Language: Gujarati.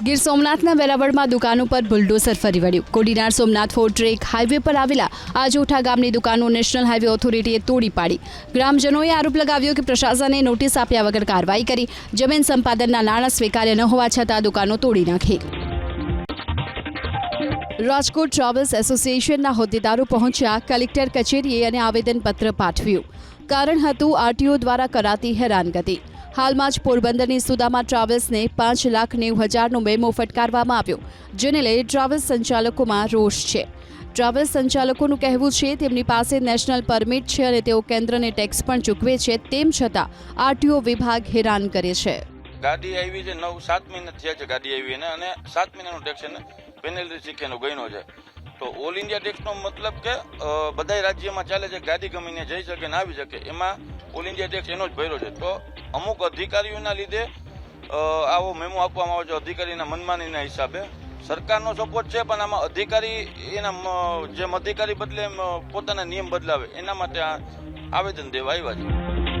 ગીર સોમનાથના વેરાવળમાં દુકાનો પર બુલડોઝર ફરી વળ્યું। Kodinar Somnath four track highway પર આવેલા આજોઠા ગામની દુકાનો નેશનલ હાઈવે ઓથોરિટીએ તોડી પાડી। ગ્રામજનોએ આરોપ લગાવ્યો કે પ્રશાસને નોટિસ આપ્યા વગર કાર્યવાહી કરી, જમીન સંપાદનના નાણાં સ્વીકાર્ય ન હોવા છતાં દુકાનો તોડી નાખી। રાજકોટ ટ્રાવેલ્સ એસોસિએશનના હોદ્દેદારો પહોંચ્યા કલેક્ટર કચેરીએ અને આવેદનપત્ર પાઠવ્યું। કારણ હતું આરટીઓ દ્વારા કરાતી હેરાનગતિ। હાલમાં જ પોરબંદરની સુદામા ટ્રાવેલ્સને 5,90,000નો મેમો ફટકારવામાં આવ્યો, જેને લઈ ટ્રાવેલ્સ સંચાલકોમાં રોષ છે। ટ્રાવેલ્સ સંચાલકોનું કહેવું છે તેમની પાસે નેશનલ પરમિટ છે અને તેઓ કેન્દ્રને ટેક્સ પણ ચૂકવે છે, તેમ છતાં આરટીઓ વિભાગ હેરાન કરે છે। ગાડી આવી છે 7 મહિના થયા છે ગાડી આવી અને 7 મહિનાનો ટેક્સ એને પેનલ્ટી શીખેનો ગણ્યો છે। તો ઓલ ઇન્ડિયા ટેક્સનો મતલબ કે બધા રાજ્યમાં ચાલે છે, ગાડી ગમીને જઈ શકે ને આવી શકે, એમાં ઓલ ઇન્ડિયા ટેક્સ એનો જ ભર્યો છે। તો અમુક અધિકારીઓના લીધે આવો મેમો આપવામાં આવે છે, અધિકારીના મનમાનીના હિસાબે। સરકારનો સપોર્ટ છે, પણ આમાં અધિકારી એના જેમ અધિકારી બદલે પોતાના નિયમ બદલાવે, એના માટે આ આવેદન દેવા આવ્યા છે।